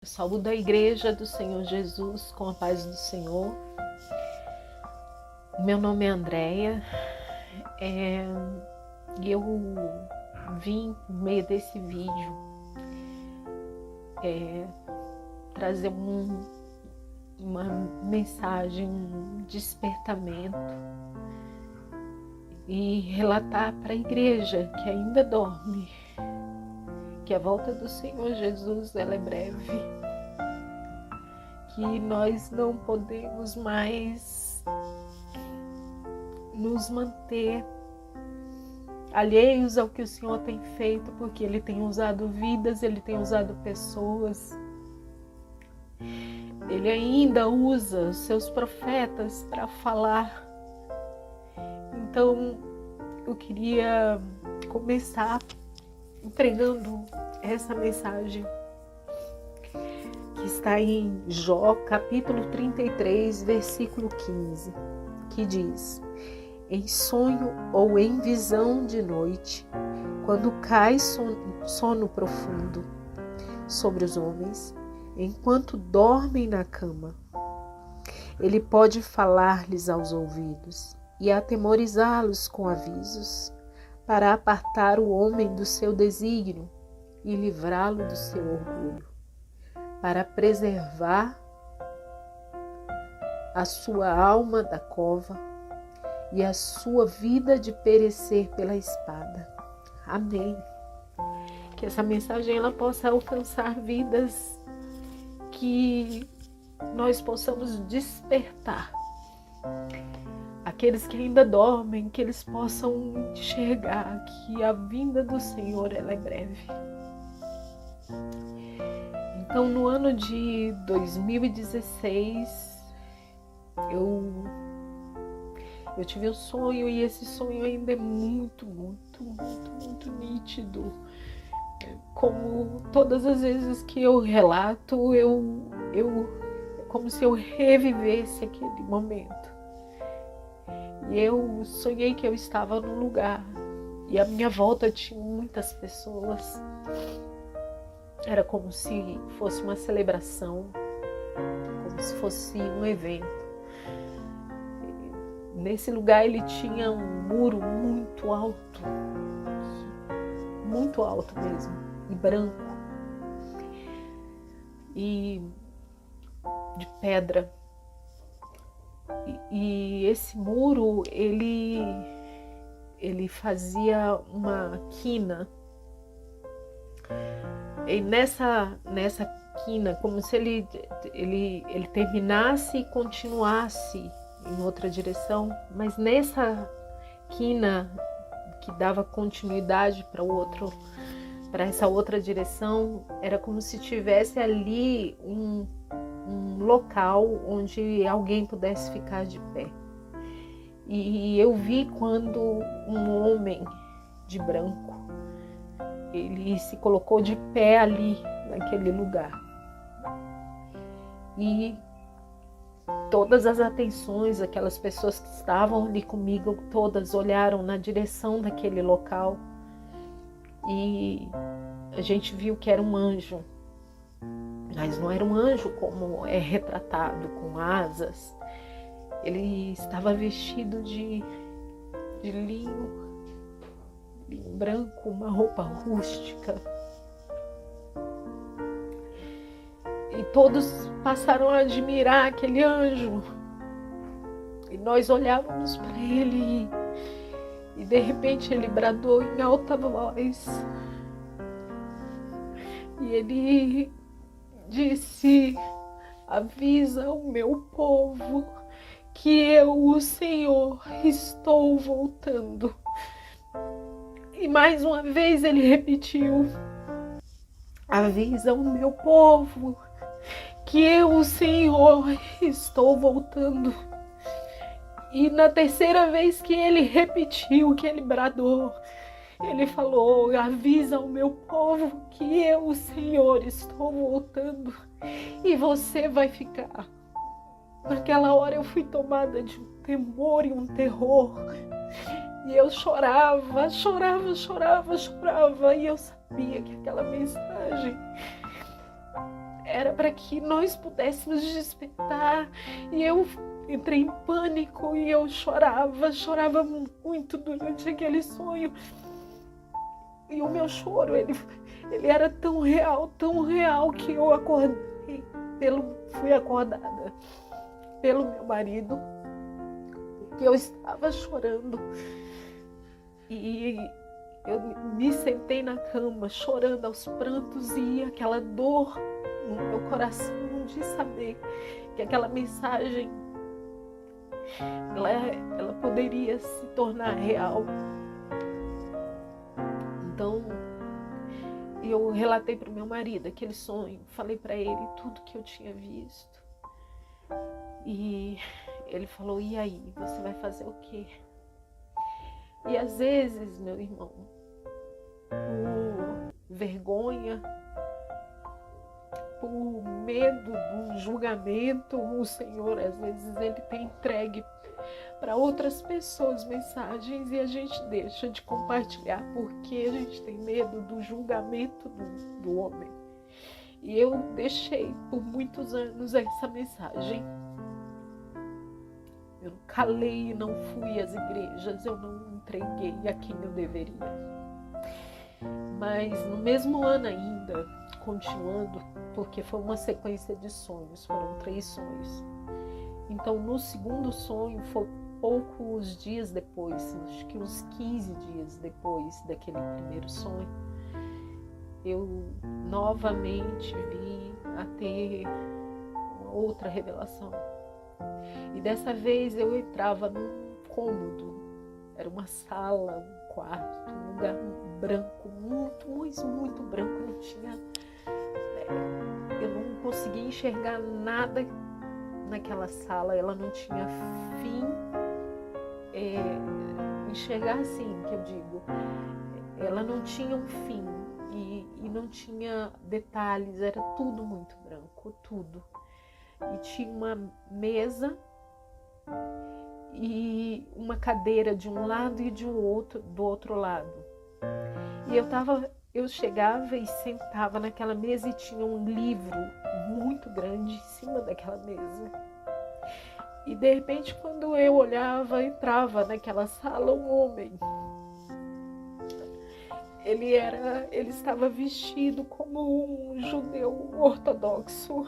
Saúdo a igreja do Senhor Jesus com a paz do Senhor. Meu nome é Andréia e eu vim no meio desse vídeo trazer uma mensagem, um despertamento e relatar para a igreja que ainda dorme que a volta do Senhor Jesus ela é breve, que nós não podemos mais nos manter alheios ao que o Senhor tem feito, porque Ele tem usado vidas, Ele tem usado pessoas, Ele ainda usa os seus profetas para falar. Então eu queria começar entregando essa mensagem que está em Jó, capítulo 33, versículo 15, que diz: em sonho ou em visão de noite, quando cai sono profundo sobre os homens, enquanto dormem na cama, ele pode falar-lhes aos ouvidos e atemorizá-los com avisos, para apartar o homem do seu desígnio e livrá-lo do seu orgulho, para preservar a sua alma da cova e a sua vida de perecer pela espada. Amém. Que essa mensagem ela possa alcançar vidas, que nós possamos despertar aqueles que ainda dormem, que eles possam enxergar que a vinda do Senhor ela é breve. Então, no ano de 2016, eu tive um sonho, e esse sonho ainda é muito nítido. Como todas as vezes que eu relato, é como se eu revivesse aquele momento. E eu sonhei que eu estava num lugar e à minha volta tinha muitas pessoas. Era como se fosse uma celebração, como se fosse um evento. Nesse lugar ele tinha um muro muito alto mesmo, e branco, e de pedra. E esse muro, ele fazia uma quina. E nessa quina, como se ele terminasse e continuasse em outra direção, mas nessa quina que dava continuidade para essa outra direção, era como se tivesse ali um local onde alguém pudesse ficar de pé. E eu vi quando um homem de branco, ele se colocou de pé ali naquele lugar. E todas as atenções, aquelas pessoas que estavam ali comigo, todas olharam na direção daquele local. E a gente viu que era um anjo. Mas não era um anjo como é retratado, com asas. Ele estava vestido de linho branco, uma roupa rústica. E todos passaram a admirar aquele anjo. E nós olhávamos para ele e de repente ele bradou em alta voz. E ele disse: avisa o meu povo que eu, o Senhor, estou voltando. E mais uma vez ele repetiu: avisa o meu povo que eu, o Senhor, estou voltando. E na terceira vez que ele repetiu, que ele bradou, ele falou: avisa o meu povo que eu, o Senhor, estou voltando e você vai ficar. Naquela hora eu fui tomada de um temor e um terror. E eu chorava, e eu sabia que aquela mensagem era para que nós pudéssemos despertar. E eu entrei em pânico e eu chorava muito durante aquele sonho. E o meu choro, ele era tão real que eu fui acordada pelo meu marido, que eu estava chorando. E eu me sentei na cama, chorando aos prantos, e aquela dor no meu coração de saber que aquela mensagem ela poderia se tornar real. Então, eu relatei para o meu marido aquele sonho, falei para ele tudo que eu tinha visto. E ele falou: e aí, você vai fazer o quê? E às vezes, meu irmão, por vergonha, por medo do julgamento, o Senhor às vezes ele tem entregue para outras pessoas mensagens e a gente deixa de compartilhar porque a gente tem medo do julgamento do homem. E eu deixei por muitos anos essa mensagem. Eu calei, não fui às igrejas, eu não entreguei a quem eu deveria. Mas no mesmo ano ainda, continuando, porque foi uma sequência de sonhos, foram 3 sonhos. Então no segundo sonho foi poucos dias depois, acho que uns 15 dias depois daquele primeiro sonho, eu novamente vim a ter uma outra revelação. E dessa vez eu entrava num cômodo, era uma sala, um quarto, um lugar branco, muito branco, não tinha, eu não conseguia enxergar nada naquela sala, ela não tinha fim, enxergar assim que eu digo, ela não tinha um fim e não tinha detalhes, era tudo muito branco, tudo. E tinha uma mesa e uma cadeira de um lado e do outro lado. E eu chegava e sentava naquela mesa e tinha um livro muito grande em cima daquela mesa. E de repente, quando eu olhava, entrava naquela sala um homem. Ele estava vestido como um judeu ortodoxo.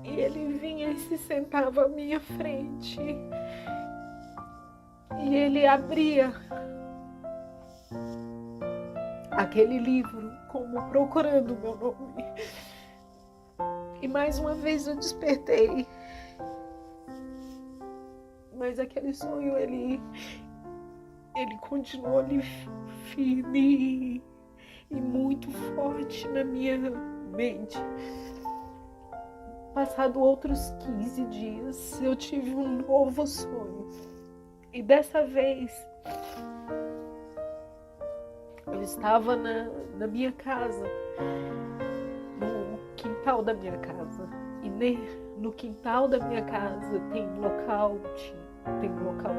E ele vinha e se sentava à minha frente. E ele abria aquele livro como procurando o meu nome. E mais uma vez eu despertei. Mas aquele sonho, ele continuou ali firme e muito forte na minha mente. Passado outros 15 dias, eu tive um novo sonho. E dessa vez, eu estava na minha casa, no quintal da minha casa. E no quintal da minha casa tem um local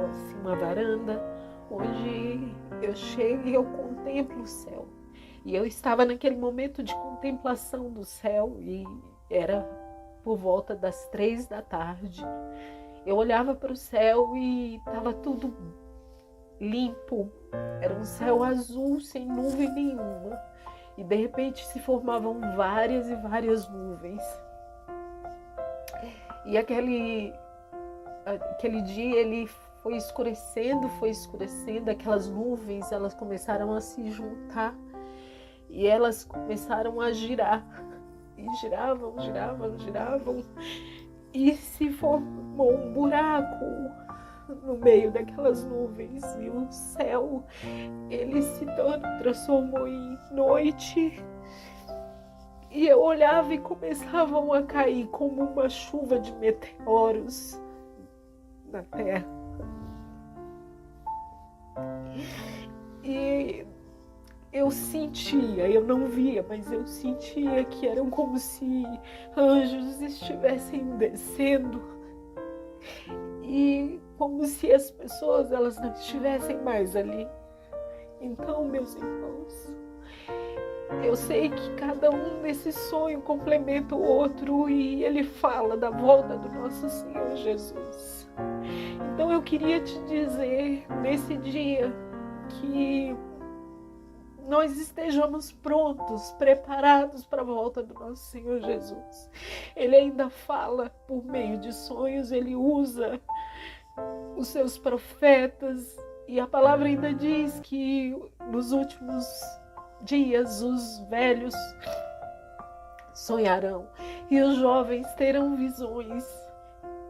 assim, uma varanda, onde eu chego e eu contemplo o céu. E eu estava naquele momento de contemplação do céu e era por volta das 3 da tarde. Eu olhava para o céu e estava tudo limpo. Era um céu azul, sem nuvem nenhuma. E de repente se formavam várias e várias nuvens. E aquele dia ele foi escurecendo, aquelas nuvens, elas começaram a se juntar e elas começaram a girar. E giravam, e se formou um buraco no meio daquelas nuvens, e o céu, ele se transformou em noite, e eu olhava e começavam a cair como uma chuva de meteoros na terra. E eu sentia, eu não via, mas eu sentia que eram como se anjos estivessem descendo e como se as pessoas, elas não estivessem mais ali. Então, meus irmãos, Eu sei que cada um desse sonho complementa o outro e ele fala da volta do nosso Senhor Jesus. Então eu queria te dizer nesse dia que nós estejamos prontos, preparados para a volta do nosso Senhor Jesus. Ele ainda fala por meio de sonhos, ele usa os seus profetas e a palavra ainda diz que nos últimos dias os velhos sonharão e os jovens terão visões.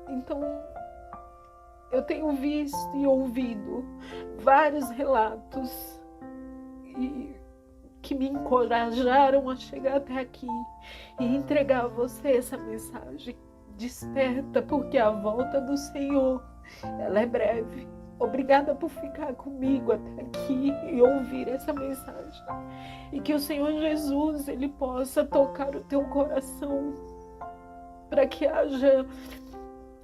Então eu tenho visto e ouvido vários relatos que me encorajaram a chegar até aqui e entregar a você essa mensagem. Desperta, porque a volta do Senhor, ela é breve. Obrigada por ficar comigo até aqui e ouvir essa mensagem. E que o Senhor Jesus, ele possa tocar o teu coração para que haja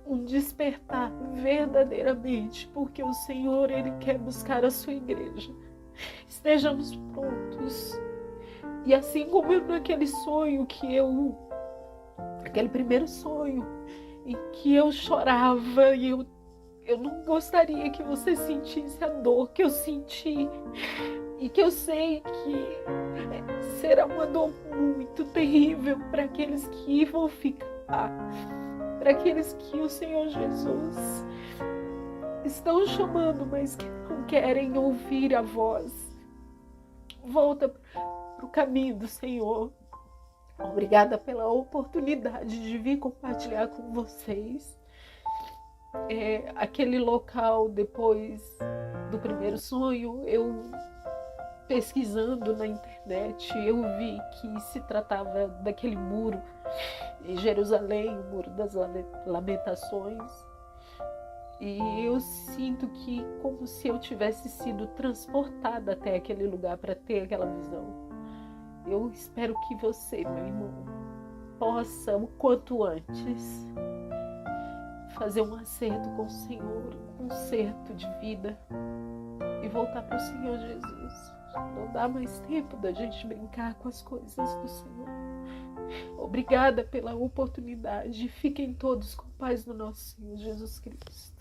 um despertar verdadeiramente, porque o Senhor, ele quer buscar a sua igreja. Estejamos prontos. E assim como naquele sonho aquele primeiro sonho em que eu chorava e eu não gostaria que você sentisse a dor que eu senti e que eu sei que será uma dor muito terrível para aqueles que vão ficar, para aqueles que o Senhor Jesus estão chamando, mas que não querem ouvir a voz. Volta para o caminho do Senhor. Obrigada pela oportunidade de vir compartilhar com vocês. Aquele local, depois do primeiro sonho, eu pesquisando na internet, eu vi que se tratava daquele muro em Jerusalém, o Muro das Lamentações. E eu sinto que como se eu tivesse sido transportada até aquele lugar para ter aquela visão. Eu espero que você, meu irmão, possa o quanto antes fazer um acerto com o Senhor, um conserto de vida e voltar para o Senhor Jesus. Não dá mais tempo da gente brincar com as coisas do Senhor. Obrigada pela oportunidade. Fiquem todos com paz no nosso Senhor Jesus Cristo.